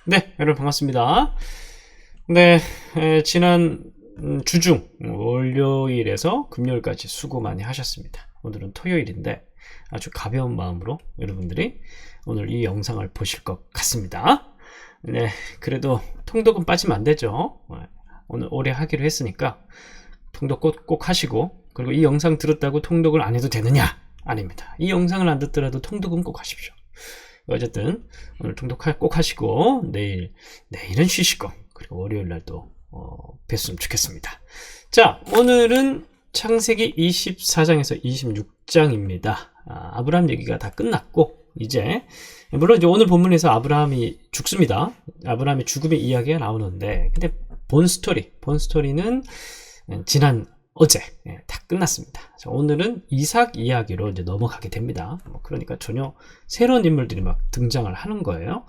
네, 여러분 반갑습니다. 네, 지난 주중 월요일에서 금요일까지 수고 많이 하셨습니다. 오늘은 토요일인데 아주 가벼운 마음으로 여러분들이 오늘 이 영상을 보실 것 같습니다. 네, 그래도 통독은 빠지면 안 되죠. 오늘 오래 하기로 했으니까 통독 꼭 하시고, 그리고 이 영상 들었다고 통독을 안 해도 되느냐? 아닙니다. 이 영상을 안 듣더라도 통독은 꼭 하십시오. 어쨌든 오늘 통독 꼭 하시고 내일은 쉬시고, 그리고 월요일날 또 뵀으면 좋겠습니다. 자, 오늘은 창세기 24장에서 26장입니다. 아브라함 얘기가 다 끝났고, 이제 물론 이제 오늘 본문에서 아브라함이 죽습니다. 아브라함의 죽음의 이야기가 나오는데, 근데 본 스토리는 지난 어제 다 끝났습니다. 자, 오늘은 이삭 이야기로 이제 넘어가게 됩니다. 그러니까 전혀 새로운 인물들이 막 등장을 하는 거예요.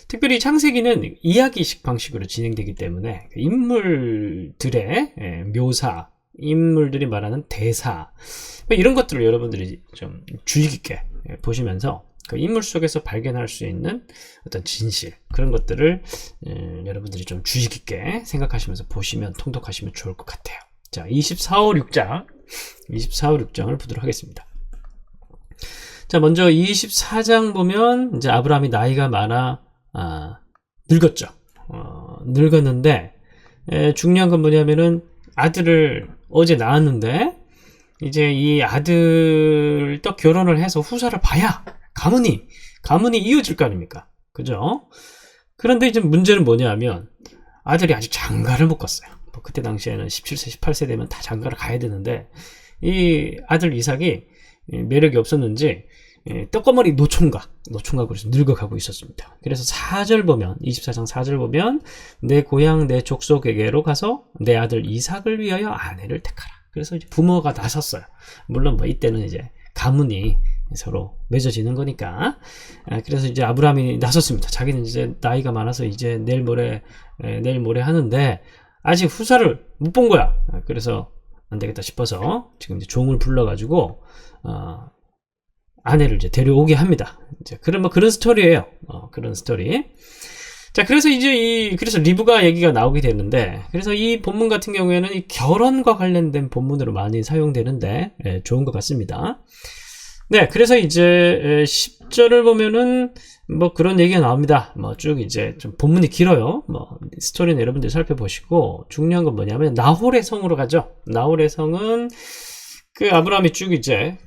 특별히 창세기는 이야기식 방식으로 진행되기 때문에 인물들의 묘사, 인물들이 말하는 대사, 이런 것들을 여러분들이 좀 주의 깊게 보시면서 그 인물 속에서 발견할 수 있는 어떤 진실, 그런 것들을 여러분들이 좀 주의 깊게 생각하시면서 보시면, 통독하시면 좋을 것 같아요. 자, 24, 5, 6장을 보도록 하겠습니다. 자, 먼저 24장 보면 이제 아브라함이 나이가 많아 늙었죠. 늙었는데 중요한 건 뭐냐면은 아들을 어제 낳았는데, 이제 이 아들 또 결혼을 해서 후사를 봐야 가문이 이어질 거 아닙니까? 그죠? 그런데 이제 문제는 뭐냐면 아들이 아직 장가를 못 갔어요. 그때 당시에는 17세, 18세 되면 다 장가를 가야 되는데, 이 아들 이삭이 매력이 없었는지 떡거머리 노총각으로 늙어가고 있었습니다. 그래서 4절 보면, 24장 4절 보면, 내 고향 내 족속에게로 가서 내 아들 이삭을 위하여 아내를 택하라. 그래서 이제 부모가 나섰어요. 물론 뭐 이때는 이제 가문이 서로 맺어지는 거니까. 그래서 이제 아브라함이 나섰습니다. 자기는 이제 나이가 많아서 이제 내일 모레 하는데 아직 후사를 못 본 거야. 그래서 안 되겠다 싶어서 지금 이제 종을 불러가지고 아내를 이제 데려오게 합니다. 이제 그런 스토리예요. 그런 스토리. 자, 그래서 이제 그래서 리브가 얘기가 나오게 되는데, 그래서 이 본문 같은 경우에는 이 결혼과 관련된 본문으로 많이 사용되는데 좋은 것 같습니다. 네, 그래서 이제 10절을 보면은 뭐 그런 얘기가 나옵니다. 뭐 쭉 이제 좀 본문이 길어요. 뭐 스토리는 여러분들 살펴보시고, 중요한 건 뭐냐면 나홀의 성으로 가죠. 나홀의 성은 그 아브라함이 쭉 이제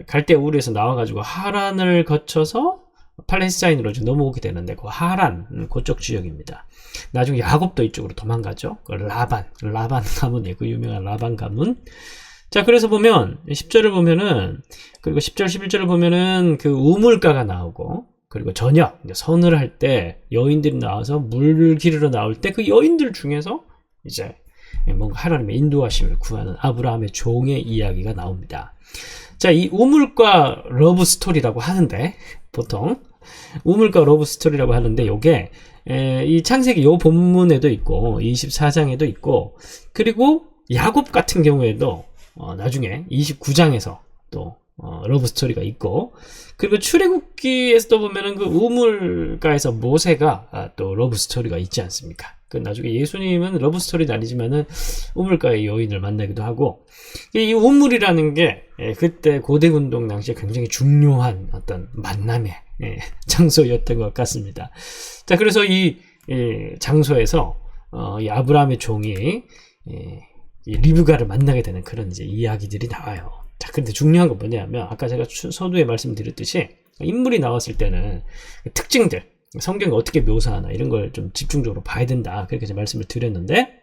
갈대 우르에서 나와가지고 하란을 거쳐서 팔레스타인으로 넘어오게 되는데, 그 하란 그쪽 지역입니다. 나중에 야곱도 이쪽으로 도망가죠. 그 라반 가문이에요. 그 유명한 라반 가문. 자, 그래서 보면 10절을 보면은, 그리고 10절 11절을 보면은 그 우물가가 나오고, 그리고 저녁 이제 선을 할 때 여인들이 나와서 물 기르러 나올 때 그 여인들 중에서 이제 뭔가 하나님의 인도하심을 구하는 아브라함의 종의 이야기가 나옵니다. 자, 이 우물가 러브 스토리라고 하는데, 보통 우물가 러브 스토리라고 하는데, 요게 이 창세기 요 본문에도 있고 24장에도 있고, 그리고 야곱 같은 경우에도 나중에 29장에서 또 러브 스토리가 있고, 그리고 출애굽기에서도 보면은 그 우물가에서 모세가 또 러브 스토리가 있지 않습니까? 그 나중에 예수님은 러브 스토리는 아니지만은 우물가의 여인을 만나기도 하고, 이 우물이라는 게 그때 고대운동 당시에 굉장히 중요한 어떤 만남의 장소였던 것 같습니다. 자, 그래서 이 장소에서 이 아브라함의 종이 이 리브가를 만나게 되는 그런 이제 이야기들이 나와요. 자, 근데 중요한 건 뭐냐면, 아까 제가 서두에 말씀드렸듯이 인물이 나왔을 때는 특징들, 성경이 어떻게 묘사하나 이런 걸 좀 집중적으로 봐야 된다, 그렇게 이제 말씀을 드렸는데,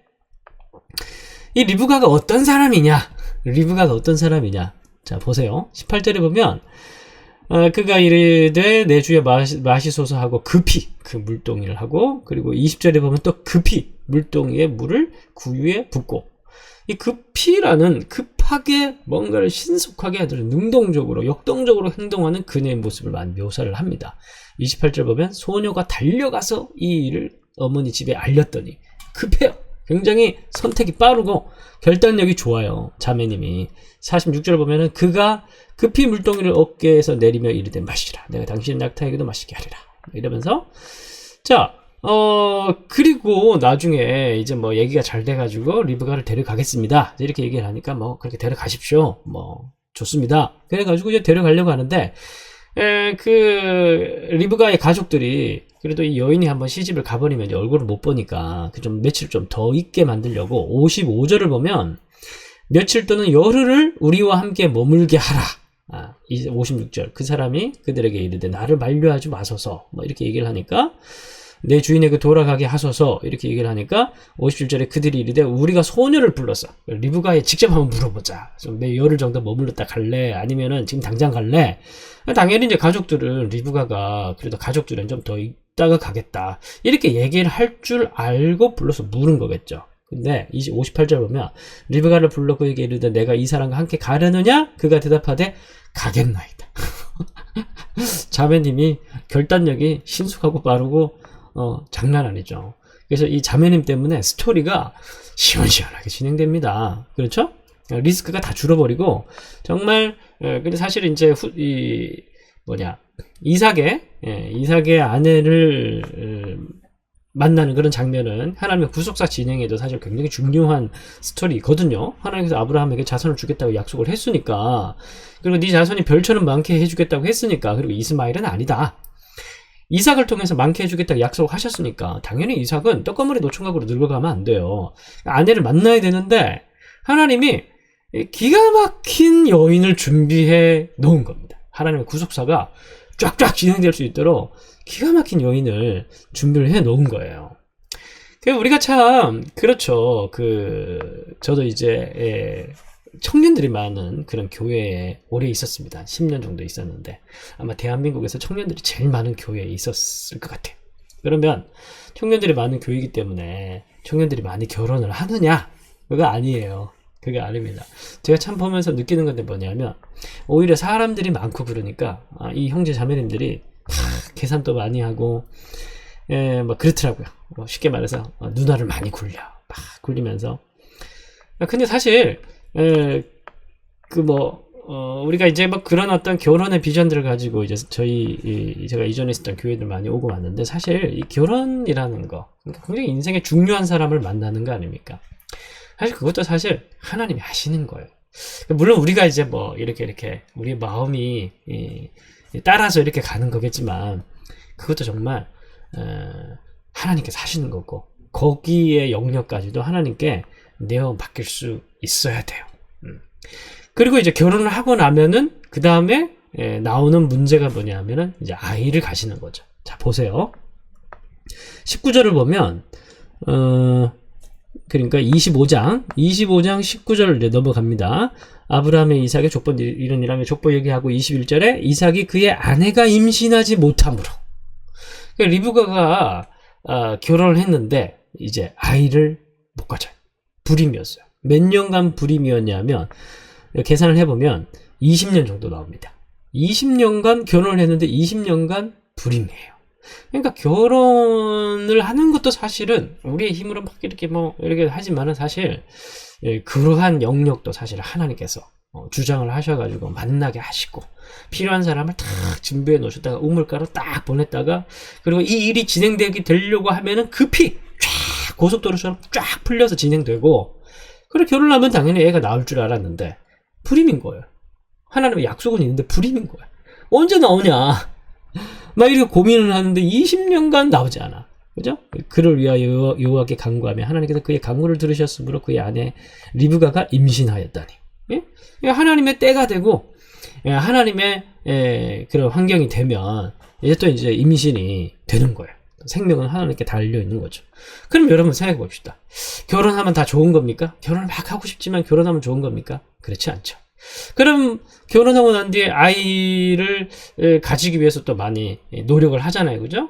이 리브가가 어떤 사람이냐? 자, 보세요. 18절에 보면 그가 이르되 내 주여 마시소서 하고 급히 그 물동이를 하고, 그리고 20절에 보면 또 급히 물동이에 물을 구유에 붓고, 이 급히라는 급하게 뭔가를 신속하게 아주 능동적으로 역동적으로 행동하는 그녀의 모습을 많이 묘사를 합니다. 28절 보면 소녀가 달려가서 이 일을 어머니 집에 알렸더니, 급해요. 굉장히 선택이 빠르고 결단력이 좋아요, 자매님이. 46절 보면은 그가 급히 물동이를 어깨에서 내리며 이르되 마시라, 내가 당신의 낙타에게도 마시게 하리라, 이러면서, 자, 그리고 나중에 이제 뭐 얘기가 잘 돼가지고 리브가를 데려가겠습니다. 이렇게 얘기를 하니까 뭐 그렇게 데려가십시오. 뭐 좋습니다. 그래가지고 이제 데려가려고 하는데 그 리브가의 가족들이 그래도 이 여인이 한번 시집을 가버리면 이제 얼굴을 못 보니까 그 좀 며칠 좀 더 있게 만들려고 55절을 보면 며칠 또는 열흘을 우리와 함께 머물게 하라. 56절 그 사람이 그들에게 이르되 나를 만류하지 마소서 뭐 이렇게 얘기를 하니까 내 주인에게 돌아가게 하소서 이렇게 얘기를 하니까 57절에 그들이 이르되 우리가 소녀를 불렀어. 리브가에 직접 한번 물어보자. 좀 내 열흘 정도 머물렀다 갈래? 아니면은 지금 당장 갈래? 당연히 이제 가족들은 리브가가 그래도 가족들은 좀 더 있다가 가겠다 이렇게 얘기를 할 줄 알고 불러서 물은 거겠죠. 근데 58절 보면 리브가를 불러 그에게 이르되 내가 이 사람과 함께 가려느냐? 그가 대답하되 가겠나이다. 자매님이 결단력이 신속하고 빠르고 장난 아니죠. 그래서 이 자매님 때문에 스토리가 시원시원하게 진행됩니다. 그렇죠? 리스크가 다 줄어버리고 정말 근데 사실 이제 이삭의 아내를 만나는 그런 장면은 하나님의 구속사 진행에도 사실 굉장히 중요한 스토리거든요. 하나님께서 아브라함에게 자손을 주겠다고 약속을 했으니까, 그리고 네 자손이 별처럼 많게 해주겠다고 했으니까, 그리고 이스마엘은 아니다. 이삭을 통해서 많게 해주겠다고 약속을 하셨으니까 당연히 이삭은 떡거머리 노총각으로 늙어가면 안 돼요. 아내를 만나야 되는데 하나님이 기가 막힌 여인을 준비해 놓은 겁니다. 하나님의 구속사가 쫙쫙 진행될 수 있도록 기가 막힌 여인을 준비를 해 놓은 거예요. 우리가 참 그렇죠. 저도 이제 청년들이 많은 그런 교회에 오래 있었습니다. 10년 정도 있었는데 아마 대한민국에서 청년들이 제일 많은 교회에 있었을 것 같아요. 그러면 청년들이 많은 교회이기 때문에 청년들이 많이 결혼을 하느냐? 그거 아니에요. 그게 아닙니다. 제가 참 보면서 느끼는 건데 뭐냐면 오히려 사람들이 많고 그러니까 이 형제 자매님들이 계산도 많이 하고 뭐 그렇더라고요. 쉽게 말해서 누나를 많이 굴리면서 근데 사실 우리가 이제 뭐 그런 어떤 결혼의 비전들을 가지고 이제 제가 이전에 있었던 교회들 많이 오고 왔는데 사실 이 결혼이라는 거 굉장히 인생의 중요한 사람을 만나는 거 아닙니까? 사실 그것도 사실 하나님이 하시는 거예요. 물론 우리가 이제 뭐 이렇게 우리의 마음이 따라서 이렇게 가는 거겠지만 그것도 정말 하나님께서 하시는 거고 거기에 영역까지도 하나님께 내어 맡길 수 있어야 돼요. 그리고 이제 결혼을 하고 나면은 그 다음에 나오는 문제가 뭐냐면은 이제 아이를 가시는 거죠. 자 보세요. 19절을 보면 그러니까 25장 19절을 이제 넘어갑니다. 아브라함의 이삭의 족보 이런 일하며 족보 얘기하고 21절에 이삭이 그의 아내가 임신하지 못함으로 그러니까 리브가가 결혼을 했는데 이제 아이를 못 가져요. 불임이었어요. 몇 년간 불임이었냐면 계산을 해보면 20년 정도 나옵니다. 20년간 결혼을 했는데 20년간 불임이에요. 그러니까 결혼을 하는 것도 사실은 우리의 힘으로 막 이렇게 하지만은 사실 그러한 영역도 사실 하나님께서 주장을 하셔가지고 만나게 하시고 필요한 사람을 딱 준비해 놓으셨다가 우물가로 딱 보냈다가 그리고 이 일이 되려고 하면은 급히 쫙 고속도로처럼 쫙 풀려서 진행되고 그래 결혼하면 당연히 애가 나올 줄 알았는데 불임인 거예요. 하나님의 약속은 있는데 불임인 거야. 언제 나오냐 막 이렇게 고민을 하는데 20년간 나오지 않아. 그죠? 그를 위하여 여호와께 간구하며 하나님께서 그의 간구를 들으셨으므로 그의 아내 리브가가 임신하였다니. 예? 하나님의 때가 되고 하나님의 그런 환경이 되면 이제 임신이 되는 거예요. 생명은 하나님께 달려 있는 거죠. 그럼 여러분 생각해 봅시다. 결혼하면 다 좋은 겁니까? 결혼을 막 하고 싶지만 결혼하면 좋은 겁니까? 그렇지 않죠. 그럼 결혼하고 난 뒤에 아이를 가지기 위해서 또 많이 노력을 하잖아요. 그죠?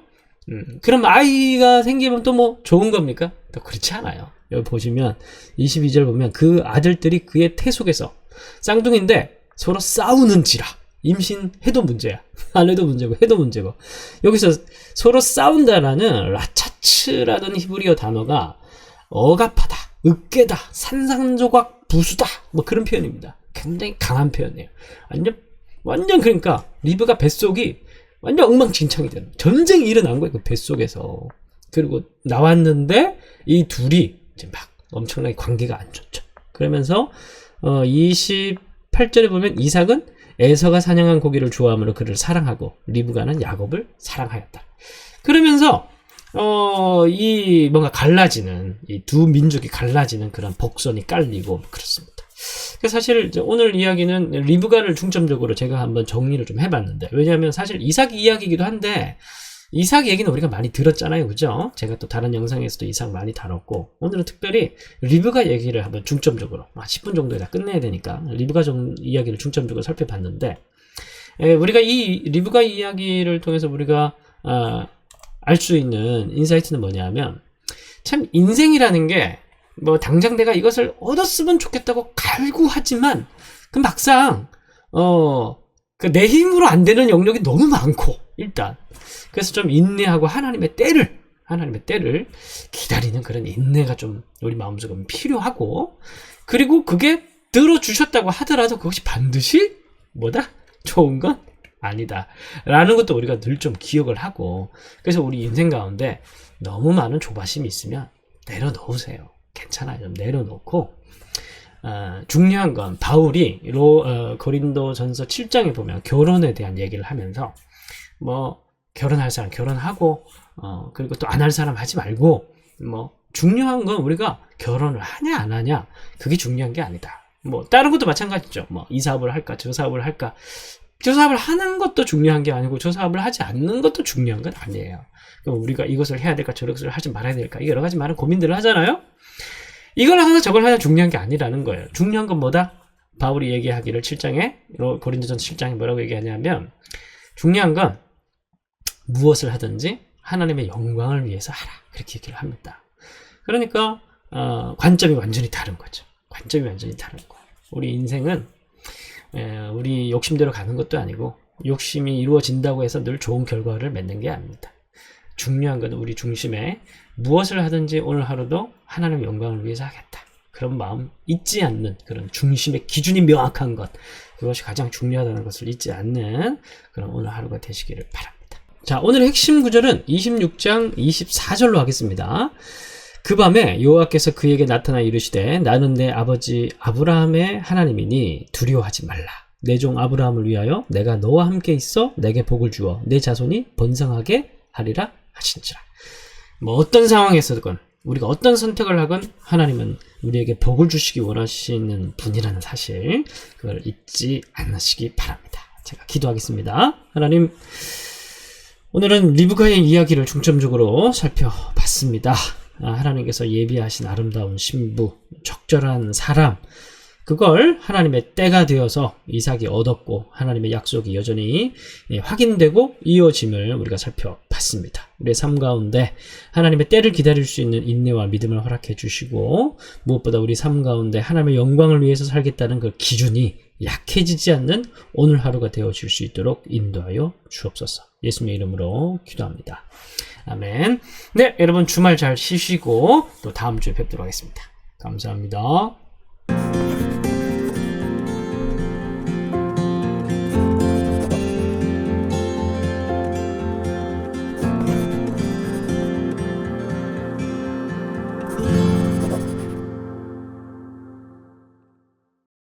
그럼 아이가 생기면 또 뭐 좋은 겁니까? 또 그렇지 않아요. 여기 보시면 22절 보면 그 아들들이 그의 태 속에서 쌍둥이인데 서로 싸우는지라. 임신해도 문제야. 안 해도 문제고 해도 문제고. 여기서 서로 싸운다라는 라차츠라는 히브리어 단어가 억압하다, 으깨다, 산산조각 부수다 뭐 그런 표현입니다. 굉장히 강한 표현이에요. 완전 그러니까 리브가 뱃속이 완전 엉망진창이 되는 전쟁이 일어난 거예요. 그 뱃속에서. 그리고 나왔는데 이 둘이 이제 막 엄청나게 관계가 안 좋죠. 그러면서 28절에 보면 이삭은 에서가 사냥한 고기를 좋아하므로 그를 사랑하고 리브가는 야곱을 사랑하였다. 그러면서 이 뭔가 갈라지는 이 두 민족이 갈라지는 그런 복선이 깔리고 그렇습니다. 그래서 사실 오늘 이야기는 리브가를 중점적으로 제가 한번 정리를 좀 해봤는데, 왜냐하면 사실 이삭 이야기이기도 한데 이삭 얘기는 우리가 많이 들었잖아요, 그죠? 제가 또 다른 영상에서도 이삭 많이 다뤘고, 오늘은 특별히 리브가 얘기를 한번 중점적으로 10분 정도에 다 끝내야 되니까 리브가 이야기를 중점적으로 살펴봤는데, 우리가 이 리브가 이야기를 통해서 우리가 알 수 있는 인사이트는 뭐냐면, 참 인생이라는 게 뭐 당장 내가 이것을 얻었으면 좋겠다고 갈구하지만 그 막상 내 힘으로 안 되는 영역이 너무 많고, 일단 그래서 좀 인내하고 하나님의 때를 기다리는 그런 인내가 좀 우리 마음속에 필요하고, 그리고 그게 들어주셨다고 하더라도 그것이 반드시 좋은 건 아니다 라는 것도 우리가 늘 좀 기억을 하고, 그래서 우리 인생 가운데 너무 많은 조바심이 있으면 내려놓으세요. 괜찮아요. 좀 내려놓고, 중요한 건 바울이 고린도전서 7장에 보면 결혼에 대한 얘기를 하면서 결혼할 사람 결혼하고, 그리고 또 안 할 사람 하지 말고, 중요한 건 우리가 결혼을 하냐 안 하냐 그게 중요한 게 아니다. 다른 것도 마찬가지죠. 이 사업을 할까 저 사업을 할까, 저 사업을 하는 것도 중요한 게 아니고 저 사업을 하지 않는 것도 중요한 건 아니에요. 그럼 우리가 이것을 해야 될까 저것을 하지 말아야 될까, 여러 가지 많은 고민들을 하잖아요. 이걸 하나 저걸 하나 중요한 게 아니라는 거예요. 중요한 건 바울이 얘기하기를 7장에 고린도전서 7장에 뭐라고 얘기하냐면, 중요한 건 무엇을 하든지 하나님의 영광을 위해서 하라, 그렇게 얘기를 합니다. 그러니까 관점이 완전히 다른 거죠. 관점이 완전히 다른 거예요. 우리 인생은 우리 욕심대로 가는 것도 아니고, 욕심이 이루어진다고 해서 늘 좋은 결과를 맺는 게 아닙니다. 중요한 건 우리 중심에 무엇을 하든지 오늘 하루도 하나님의 영광을 위해서 하겠다, 그런 마음 잊지 않는, 그런 중심의 기준이 명확한 것, 그것이 가장 중요하다는 것을 잊지 않는 그런 오늘 하루가 되시기를 바랍니다. 자, 오늘의 핵심 구절은 26장 24절로 하겠습니다. 그 밤에 여호와께서 그에게 나타나 이르시되 나는 내 아버지 아브라함의 하나님이니 두려워하지 말라. 내 종 아브라함을 위하여 내가 너와 함께 있어 내게 복을 주어 내 자손이 번성하게 하리라 하신지라. 어떤 상황에서든 우리가 어떤 선택을 하건 하나님은 우리에게 복을 주시기 원하시는 분이라는 사실, 그걸 잊지 않으시기 바랍니다. 제가 기도하겠습니다. 하나님, 오늘은 리브가의 이야기를 중점적으로 살펴봤습니다. 하나님께서 예비하신 아름다운 신부, 적절한 사람, 그걸 하나님의 때가 되어서 이삭이 얻었고 하나님의 약속이 여전히 확인되고 이어짐을 우리가 살펴봤습니다. 우리의 삶 가운데 하나님의 때를 기다릴 수 있는 인내와 믿음을 허락해 주시고, 무엇보다 우리 삶 가운데 하나님의 영광을 위해서 살겠다는 그 기준이 약해지지 않는 오늘 하루가 되어줄 수 있도록 인도하여 주옵소서. 예수님의 이름으로 기도합니다. 아멘. 네, 여러분 주말 잘 쉬시고 또 다음 주에 뵙도록 하겠습니다. 감사합니다.